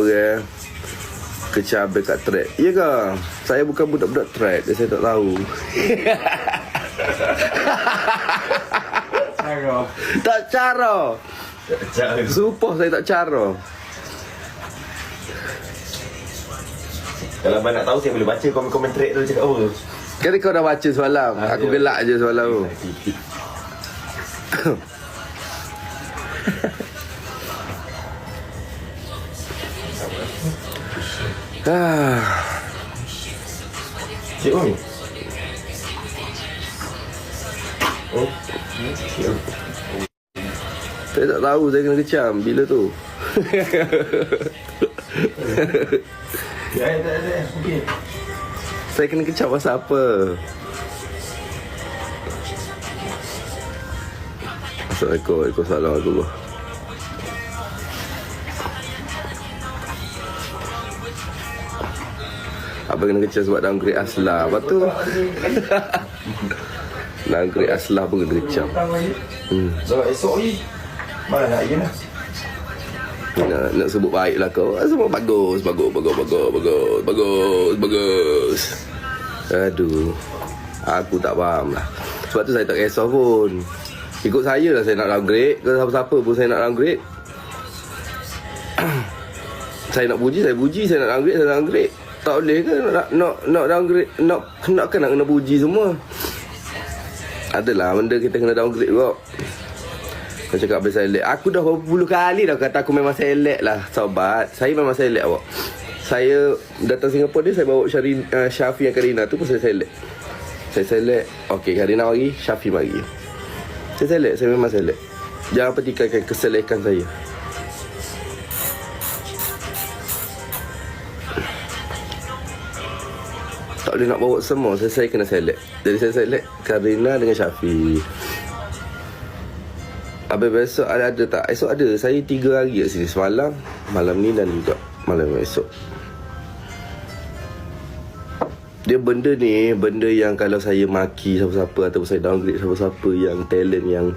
orang kecam dekat track. Ya ke? Saya bukan budak-budak track, saya tak tahu. Tak cara. Sumpah saya tak cara. Kalau abang nak tahu, saya boleh baca komen-komen track tu cakap apa. Kali kau dah baca semalam. Aku gelak je semalam tu. Cik Umi. Saya tak tahu saya kena kecam bila tu. Ya, okey. Saya kena kecam pasal apa? Assalamualaikum warahmatullahi. Abang kena kecam sebab downgrade Aslah. Lepas tu downgrade Aslah pun kena kecam. Sebab esok ni mana nak lagi lah. Nak sebut baik lah kau. Semua bagus. Aduh, aku tak faham lah. Sebab tu saya tak kisah pun. Ikut saya lah saya nak downgrade. Ke siapa-siapa pun saya nak downgrade. Saya nak puji, saya puji. Saya nak downgrade, saya downgrade. Tak boleh ke nak downgrade? Nak kena puji semua. Adalah benda kita kena downgrade kok. Kau cakap habis select. Aku dah berapa puluh kali dah kata aku memang select lah, sobat. Saya memang select awak. Saya datang Singapura dia, saya bawa Syafi dan Karina tu pun saya select. Saya select. Okey, Karina mari, Syafi mari. Saya select, saya memang select. Jangan pertikaikan keselekan saya. Tak boleh nak bawa semua, saya kena select. Jadi saya select Karina dengan Syafi. Habis besok ada tak? Esok ada. Saya 3 hari kat sini. Semalam, malam ni dan juga malam esok. Dia benda ni, benda yang kalau saya maki siapa-siapa ataupun saya downgrade siapa-siapa yang talent, yang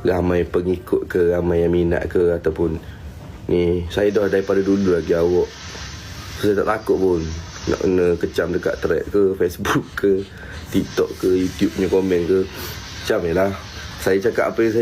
ramai pengikut ke, ramai yang minat ke, ataupun ni, saya dah daripada dulu lagi awak. Saya tak takut pun nak kena kecam dekat thread ke, Facebook ke, TikTok ke, YouTube punya komen ke. Macam ni lah. Saya cakap apa yang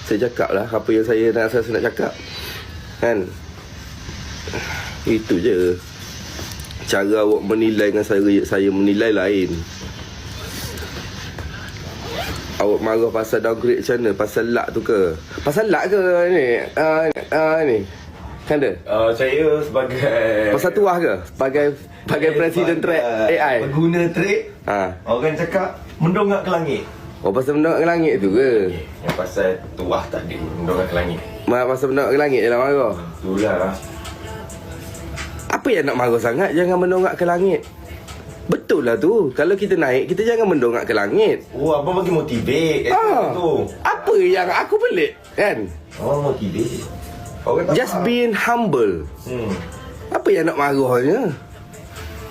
saya cakap lah. Apa yang saya nak cakap. Kan? Itu je. Cara awak menilai dengan saya menilai lain. Awak marah pasal downgrade macam mana? Pasal luck tu ke? Pasal luck ke ni? Ni. Kan dia? Saya sebagai pasal tuah ke? Sebagai presiden track AI. Pengguna track. Orang cakap mendongak ke langit. Oh, pasal mendongak ke langit tu ke? Yang pasal tuah tadi, mendongak ke langit. Pasal mendongak ke langit je lah marah. Itulah. Apa yang nak marah sangat? Jangan mendongak ke langit. Betul lah tu. Kalau kita naik, kita jangan mendongak ke langit. Oh, abang bagi motivate tu. Apa yang aku pelik kan? Oh, motivate. Just being humble. Apa yang nak marahnya?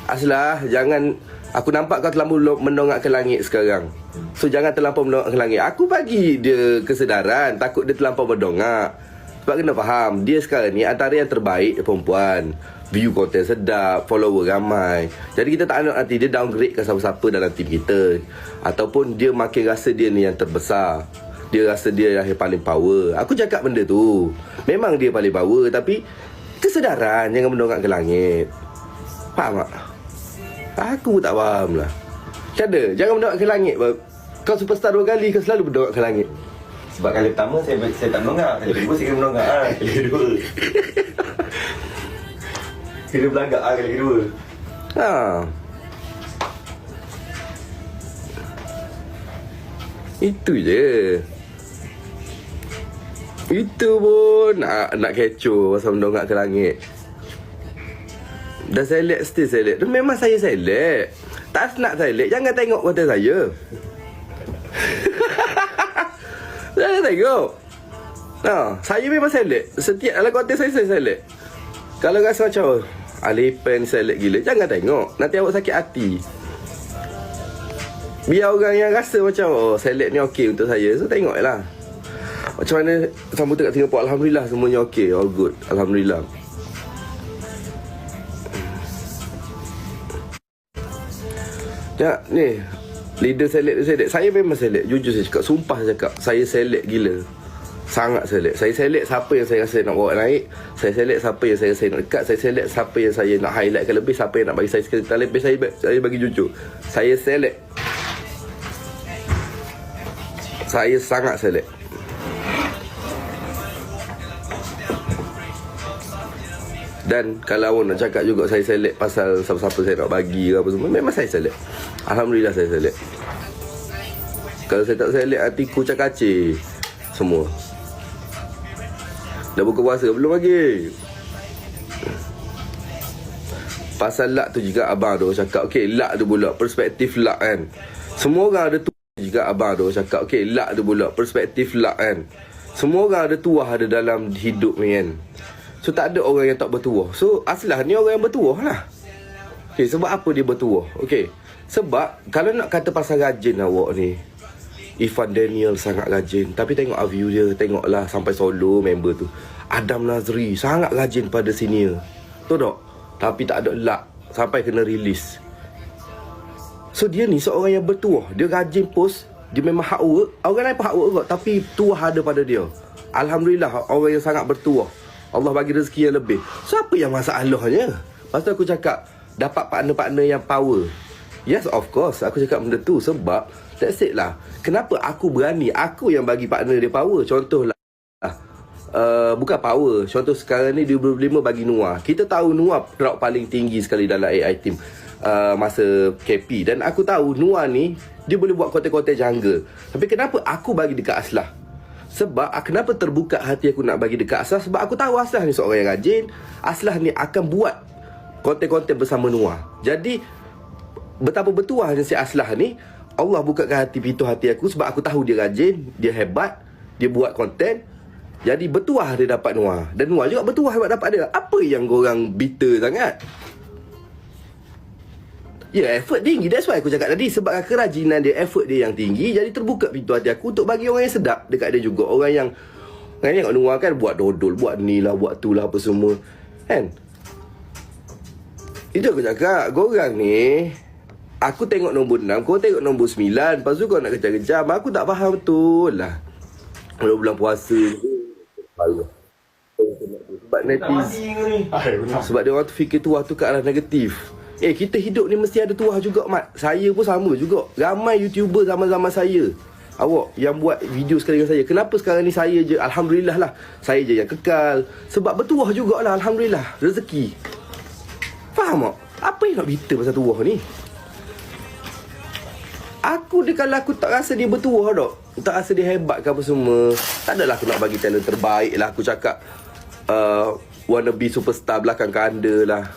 Aslah, jangan. Aku nampak kau terlalu mendongak ke langit sekarang. So jangan terlampau mendongak ke langit. Aku bagi dia kesedaran. Takut dia terlampau mendongak. Sebab kena faham, dia sekarang ni antara yang terbaik perempuan. View konten sedap, follower ramai. Jadi kita tak nak nanti dia downgrade ke siapa-siapa dalam tim kita. Ataupun dia makin rasa dia ni yang terbesar. Dia rasa dia yang paling power. Aku cakap benda tu. Memang dia paling power, tapi kesedaran, jangan mendongak ke langit. Faham tak? Aku tak faham lah. Macam mana? Jangan mendongak ke langit. Kau superstar 2 kali, kau selalu mendongak ke langit. Sebab kali pertama saya tak mendongak. Kali kedua saya kena mendongak. Kali kedua kena belagak kali kedua. Itu je. Itu pun nak kecoh pasal mendongak ke langit. Dah select, still select. Memang saya select. Tak nak select, jangan tengok konten saya. Jangan tengok. Saya memang select. Setiap dalam konten saya select. Kalau rasa macam Alipan select gila, jangan tengok. Nanti awak sakit hati. Biar orang yang rasa macam select ni okey untuk saya, so tengok lah. Macam mana sambutan kat Singapura. Alhamdulillah semuanya okey, all good. Alhamdulillah. Ya, ni leader select. Saya memang select. Jujur saya cakap, sumpah saya cakap, saya select gila. Sangat select. Saya select siapa yang saya rasa nak bawa naik. Saya select siapa yang saya rasa nak dekat. Saya select siapa yang saya nak highlightkan lebih. Siapa yang nak bagi saya sekali lebih. Saya bagi jujur. Saya select. Saya sangat select. Dan kalau awak nak cakap juga saya select pasal siapa-siapa saya nak bagi ke apa semua, memang saya select. Alhamdulillah saya select. Kalau saya tak select, hatiku cak-kacir semua. Dah buka puasa belum lagi? Pasal luck tu juga abang tu cakap, okay, luck tu pula, perspektif luck kan. Semua orang ada tu juga abang tu cakap, okay, luck tu pula, perspektif luck kan. Semua orang ada tuah ada dalam hidup ni kan. So tak ada orang yang tak bertuah. So aslah ni orang yang bertuah lah. Okay, sebab apa dia bertuah? Okay, sebab kalau nak kata pasal rajin awak ni, Irfan Daniel sangat rajin. Tapi tengok view dia, tengoklah sampai solo member tu. Adam Nazri sangat rajin pada senior. Tahu tak? Tapi tak ada luck sampai kena release. So dia ni seorang yang bertuah. Dia rajin post. Dia memang hard work. Orang lain pun hard work juga, tapi tuah ada pada dia. Alhamdulillah, orang yang sangat bertuah. Allah bagi rezeki yang lebih. So apa yang masalahnya? Lepas tu aku cakap, dapat partner-partner yang power. Yes, of course. Aku cakap benda tu sebab that's it lah. Kenapa aku berani? Aku yang bagi partner dia power. Contohlah, bukan power. Contoh sekarang ni 2025 bagi Noah. Kita tahu Noah drop paling tinggi sekali dalam AI team masa KP. Dan aku tahu Noah ni dia boleh buat konten-konten jungle. Tapi kenapa aku bagi dekat Aslah? Sebab kenapa terbuka hati aku nak bagi dekat Aslah? Sebab aku tahu Aslah ni seorang yang rajin. Aslah ni akan buat konten-konten bersama Noah. Jadi betapa bertuahnya si Aslah ni, Allah bukakan pintu hati aku sebab aku tahu dia rajin, dia hebat, dia buat konten. Jadi bertuah dia dapat Noah. Dan Noah juga bertuah hebat dapat dia. Apa yang korang bitter sangat? Ya, effort tinggi. That's why aku cakap tadi. Sebab kerajinan dia, effort dia yang tinggi, jadi terbuka pintu hati aku untuk bagi orang yang sedap dekat dia juga. Orang yang tengok Noah kan buat dodol, buat ni lah, buat tu lah, apa semua kan. Itu aku cakap, korang ni, aku tengok nombor 6, kau tengok nombor 9. Lepas tu kau nak kejar-kejar. Aku tak faham betul lah. Kalau bulan puasa sebab netizen, sebab dia orang tu fikir tuah tu ke arah negatif. Kita hidup ni mesti ada tuah juga, Mat. Saya pun sama juga. Ramai YouTuber zaman-zaman saya, awak yang buat video sekali dengan saya. Kenapa sekarang ni saya je? Alhamdulillah lah, saya je yang kekal. Sebab bertuah jugalah, Alhamdulillah. Rezeki. Faham tak? Apa yang nak bitter pasal tuah ni? Aku dia, kalau aku tak rasa dia bertuah tak, tak rasa dia hebat ke apa semua, tak adalah aku nak bagi talent terbaik lah. Aku cakap wannabe superstar belakang kanda lah.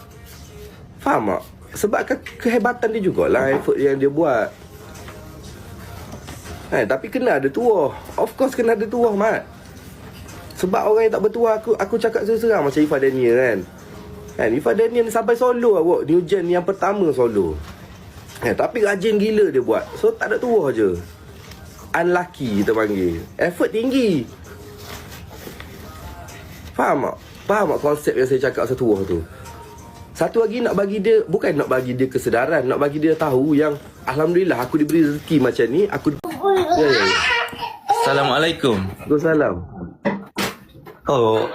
Faham tak? Sebab kehebatan dia jugalah, effort yang dia buat. Tapi kena ada tuah. Of course kena ada tuah, Mat. Sebab orang yang tak bertuah, aku cakap serang macam Irfan Daniel kan. Irfan Daniel ni sampai solo awak, new gen yang pertama solo. Tapi rajin gila dia buat. So tak ada tuah je. Unlucky kita panggil. Effort tinggi. Faham tak? Faham tak konsep yang saya cakap pasal tuah tu? Satu lagi nak bagi dia, bukan nak bagi dia kesedaran, nak bagi dia tahu yang Alhamdulillah aku diberi rezeki macam ni. Aku ya. Assalamualaikum. Waalaikumsalam. Oh,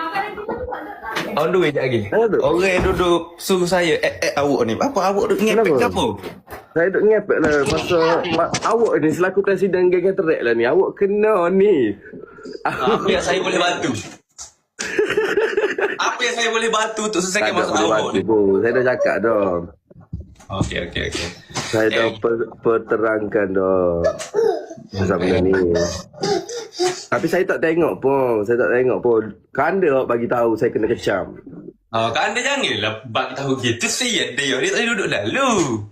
on the way sekejap lagi. Orang yang duduk suruh saya awak ni. Apa awak duduk ngepek ke apa? Saya duduk ngepek lah pasal awak ni selaku presiden geng terek lah ni. Awak kena ni. Apa yang saya boleh bantu? Apa yang saya boleh bantu untuk selesaikan masalah awak ni? Saya dah cakap dah. Okey. Saya dah perterangkan dah pasal benda ni. Tapi saya tak tengok pun. Kanda awak bagi tahu saya kena kecam. Anda janganlah bagi tahu gitu sih dia tadi duduk lalu.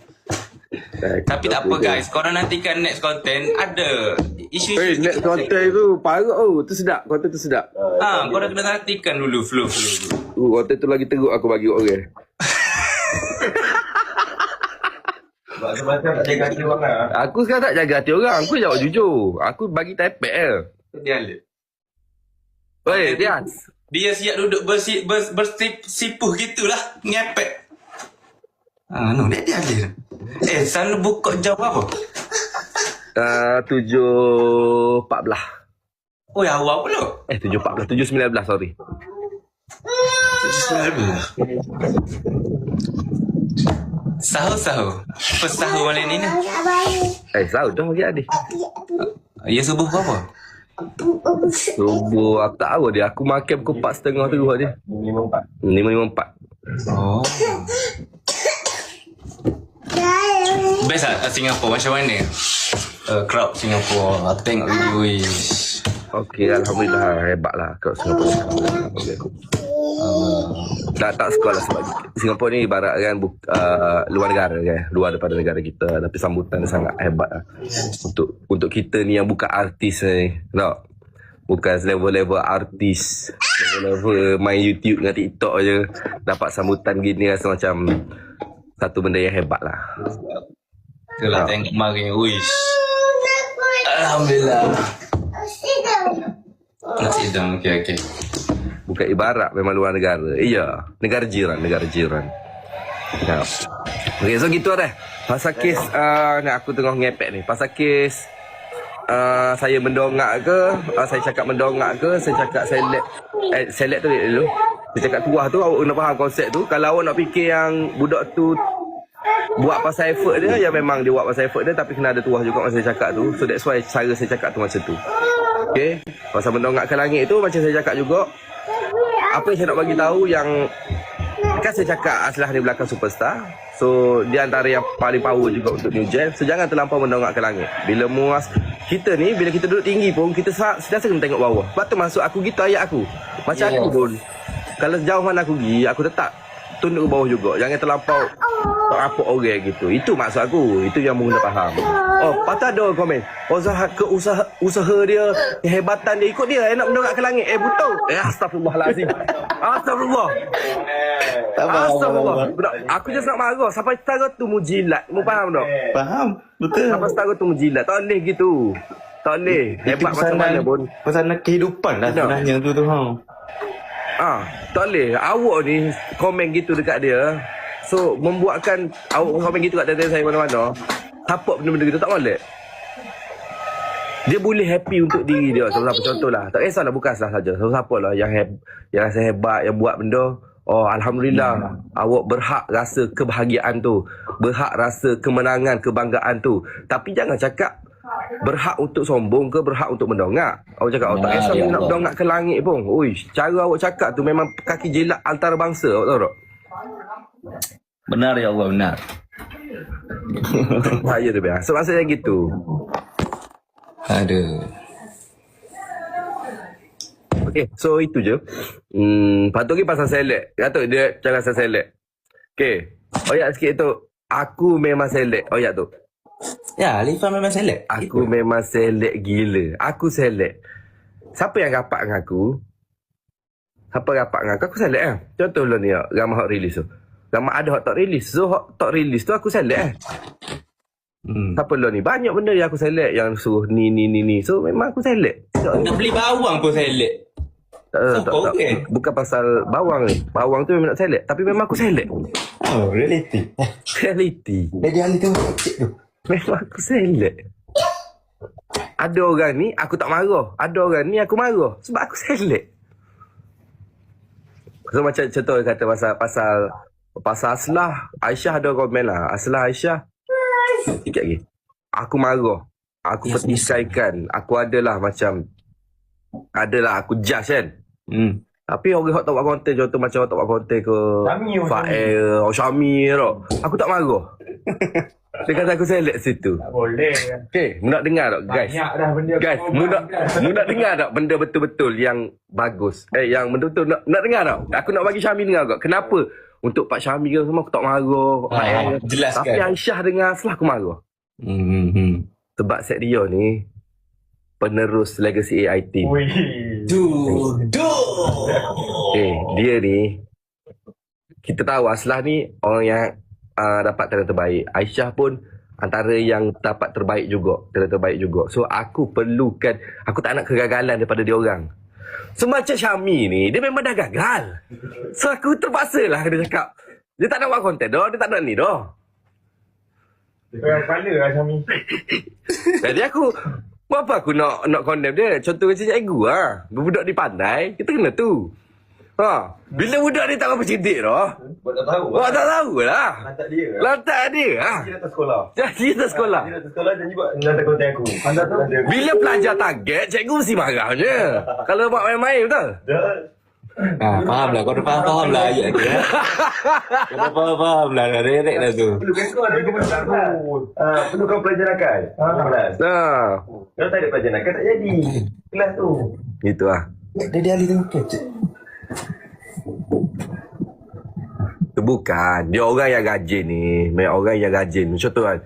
Tapi tak apa guys, korang nantikan next content ada isu. Next content tu parah tu sedap. Content tu sedap. Korang kena nantikan dulu flow. Content tu lagi teruk aku bagi orang. Macam tak jaga hati orang lah. Aku sekarang tak jaga hati orang. Aku jawab jujur. Aku bagi tepek je. Dia ada. Oi, Tias. Dia siap duduk bersipuh gitulah, ngepek. Dia ada. Selalu buka jam apa? 7.14. Oh, ya awal pula. 7.14, 7.19, sorry. Sahur. First sahur malam ni. Sahur dah bagi adik. Ya subuh berapa? Subuh aku tak tahu dia. Aku makan pukul 4.30 tu dia. 5.54. Oh. Best lah Singapura macam mana? Crowd Singapura. Aku tengok video wish. Okey, Alhamdulillah. Hebat lah kat Singapura. Tak sekolah sebab Singapura ni ibarat kan luar negara kan, luar daripada negara kita, tapi sambutan dia sangat hebat lah. Untuk kita ni yang bukan artis ni, tak? Bukan level-level artis, level-level main YouTube dengan TikTok je, dapat sambutan gini rasa macam satu benda yang hebat lah. Itulah tengok kemarin wish. Alhamdulillah. Nak sidang, okey. Bukan ibarat memang luar negara. Iya, negara jiran. Ya. Okey, so gitu dah. Pasal kes ni aku tengah ngepek ni. Pasal kes saya mendongak ke, saya cakap mendongak ke, saya cakap select tu dulu. Saya cakap tuah tu, awak kena faham konsep tu. Kalau awak nak fikir yang budak tu buat pasal effort dia, ya memang dia buat pasal effort dia, tapi kena ada tuah juga masa saya cakap tu. So that's why cara saya cakap tu macam tu. Okay, pasal mendongak ke langit tu macam saya cakap juga. Apa yang saya nak bagi tahu yang kan saya cakap Aslah di belakang superstar. So dia antara yang paling power juga untuk New Gen. So jangan terlampau mendongak ke langit. Bila muas kita ni, bila kita duduk tinggi pun kita sentiasa kena tengok bawah. Lepas tu masuk aku gitu ayat aku. Macam aku pun kalau sejauh mana aku pergi, aku tetap tunduk ke bawah juga. Jangan terlampau apa orang gitu. Itu maksud aku. Itu yang mula faham. Oh, patut ada komen. Usaha dia, kehebatan dia ikut dia nak mendongak ke langit. Betul. Astagfirullahalazim. Astagfirullah. Astagfirullah. Aku just nak marah. Sampai setara tu mujilat. Mu faham tak? Faham. Betul. Sampai setara tu mujilat. Tak boleh gitu. Tak boleh. Hebat macam mana pun. Pesanan kehidupan lah sebenarnya tu. Tak boleh. Awak ni komen gitu dekat dia. So membuatkan awak komen gitu kat diri saya mana-mana. Support benda-benda gitu tak boleh. Dia boleh happy untuk diri dia. Siapa contohlah. Tak kisahlah bukan salah saja. Siapa lah yang rasa hebat, yang buat benda. Oh, Alhamdulillah. Awak berhak rasa kebahagiaan tu. Berhak rasa kemenangan, kebanggaan tu. Tapi jangan cakap berhak untuk sombong ke, berhak untuk mendongak. Awak cakap, tak kisah nak mendongak ke langit pun. Ui, cara awak cakap tu memang kaki jelak antarabangsa. Awak tahu tak? Benar ya Allah, benar. Bahaya tu biar. So maksudnya gitu. Aduh. Okay, so itu je. Patut lagi pasal select. Datuk dia cara pasal select. Okay, oyak sikit tu. Aku memang select oyak tu. Ya, Alifah memang select. Aku memang select gila. Aku select. Siapa yang rapat dengan aku? Siapa rapat dengan aku select kan? Contoh lah ni, ramai hot release tu. Ramai ada hot tak release. So hot tak release tu aku select Siapa lah ni? Banyak benda yang aku select. Yang suruh ni. So memang aku select. Nak beli bawang pun select. Tak. Bukan pasal bawang ni. Bawang tu memang nak select. Tapi memang aku select. Oh, reality. Jadi ahli tu cik tu. Memang aku select. Ada orang ni aku tak marah. Ada orang ni aku marah. Sebab aku select. So macam contoh kata pasal Aslah, Aisyah ada komen lah. Aslah, Aisyah. Sikit lagi. Aku marah. Aku petikaikan. Aku adalah aku judge kan. Tapi orang tak buat konten, contoh macam orang tak buat konten ke Fa'el, Syami tau. Aku tak marah. Dia kata aku select situ. Tak boleh. Okay, mu nak dengar tak guys? Banyak dah benda. Guys, mu nak dengar tak benda betul-betul yang bagus? Yang betul-betul nak dengar tak? Aku nak bagi Syami dengar tak? Kenapa? Untuk Pak Syami ke semua aku tak marah. Jelaskan. Tapi Aisyah dengar Aslah aku marah. Sebab set dia ni penerus legacy AI team. Dia ni kita tahu Aslah ni orang yang dapat talent terbaik. Aisyah pun antara yang dapat terbaik juga, talent terbaik juga. So aku perlukan, aku tak nak kegagalan daripada dia orang. So macam Syami ni, dia memang dah gagal. So aku terpaksa lah dia cakap, Dia tak nak buat konten dah. Dia tak nak ni dah. Dia kepala lah Syami. Jadi aku, apa aku nak condemn dia? Contoh macam cikgu lah. Budak ni pandai, kita kena tu. Bila budak ni tak apa cerdik dah. Buat tak tahu. Buat tak tahu lah. Lantak dia. Lantak dia lah. Dia datang sekolah. Jadi kita sekolah. Dia datang sekolah janji buat lantak konten aku. Anda tahu? Bila pelajar target, cikgu mesti marah je. Kalau buat main-main betul? Dah. Faham lah. Kau dah faham lah ayat dia. Kau dah faham lah. Direct lah tu. Perlu kan kau ada pelajar nakal. Perlu kau pelajar nakal. Kelas. Kalau tak ada pelajar nakal tak jadi. Kelas tu. Gitu lah. Dia ahli tengok kecek. Itu bukan. Dia orang yang rajin ni. Memang orang yang rajin. Contoh kan.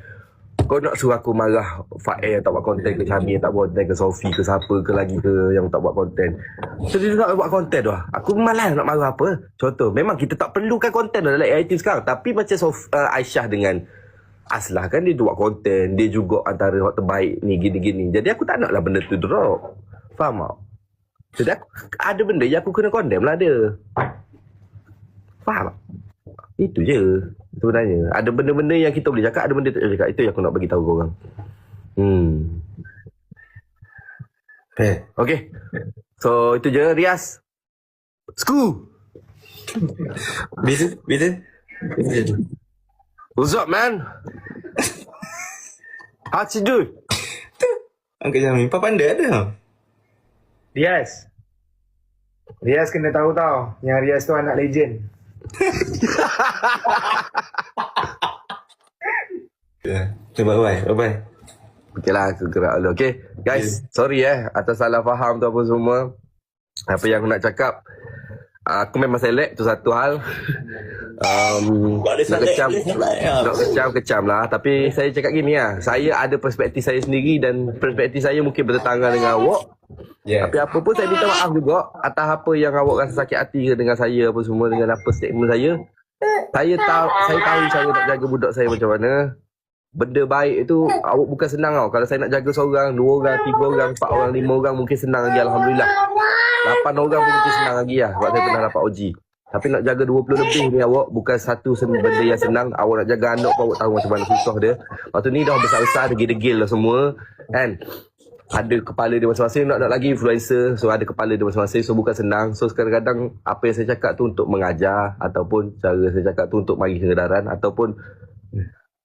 Kau nak suruh aku marah Fael yang tak buat konten ke Syami yang tak buat konten ke Sofi ke siapa ke lagi ke yang tak buat konten. So dia tak buat konten dah. Aku malas nak marah apa. Contoh. Memang kita tak perlukan konten dalam AIT sekarang. Tapi macam Aisyah dengan Aslah kan dia buat konten. Dia juga antara orang terbaik ni gini-gini. Jadi aku tak naklah benda tu drop. Faham tak? Jadi aku, ada benda yang aku kena condemn lah dia. Faham tak? Itu je sebenarnya. Ada benda-benda yang kita boleh cakap, ada benda tak boleh cakap. Itu yang aku nak bagi tahu korang. Okay. So itu je Rias. School. Bisa. What's up man? How you do? Angkat Syami. Apa pandai ada? Rias kena tahu tau. Yang Rias tu anak legend. Bye-bye. Okay lah, aku gerak dulu. Okay, guys, sorry atas salah faham tu apa semua. Apa yang aku nak cakap, aku memang select tu satu hal. Nak kecam lah. Tapi saya cakap gini lah, saya ada perspektif saya sendiri dan perspektif saya mungkin bertentangan dengan awak. Tapi apa pun saya minta maaf juga atas apa yang awak rasa sakit hati dengan saya apa semua, dengan apa statement saya. Saya tahu cara nak jaga budak saya macam mana. Benda baik itu awak bukan senang tau. Kalau saya nak jaga seorang, 2 orang, 3 orang, 4 orang, 5 orang mungkin senang lagi alhamdulillah. 8 orang pun mungkin senang lagi lah sebab saya pernah dapat uji. Tapi nak jaga 20 lebih ni awak bukan satu benda yang senang. Awak nak jaga anak pun awak tahu macam mana susah dia. Waktu ni dah besar-besar, degil-degil lah semua kan. Ada kepala dia masing-masing, nak lagi influencer. So ada kepala dia masing-masing, so bukan senang. So kadang-kadang apa yang saya cakap tu untuk mengajar, ataupun cara saya cakap tu untuk bagi kesedaran, ataupun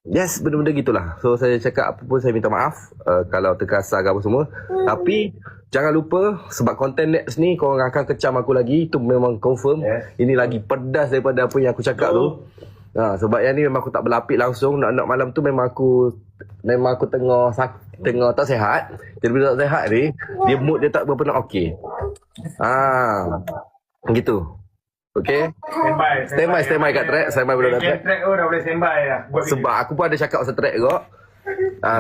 yes, benda-benda gitulah. So saya cakap apa pun saya minta maaf kalau terkasar ke apa semua. Tapi jangan lupa, sebab konten next ni korang akan kecam aku lagi. Itu memang confirm. Ini lagi pedas daripada apa yang aku cakap tu. Sebab yang ni memang aku tak berlapik langsung. Nak malam tu memang aku tengah tak sihat. Jadi bila tak sihat ni, dia mood dia tak berapa nak okey. Gitu. Okay. Standby kat track. Standby budak track. Track dah boleh standby dah. Sebab aku pun ada cakap pasal track kot.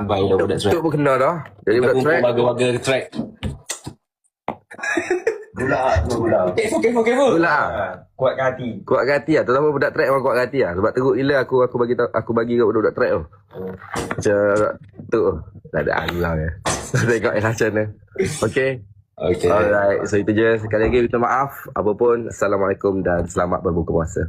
Baik dah budak track. Itu pun kena dah. Jadi budak track. Warga-warga track. Gula. Careful. Gula. Kuatkan hati lah. Terutama budak track memang kuatkan hati lah. Sebab teruk gila aku bagi kat budak track tu. Macam tu. Tak ada alam ya. Tengok macam mana. Okay. Alright. So itu je. Sekali lagi minta maaf. Apa pun. Assalamualaikum dan selamat berbuka puasa.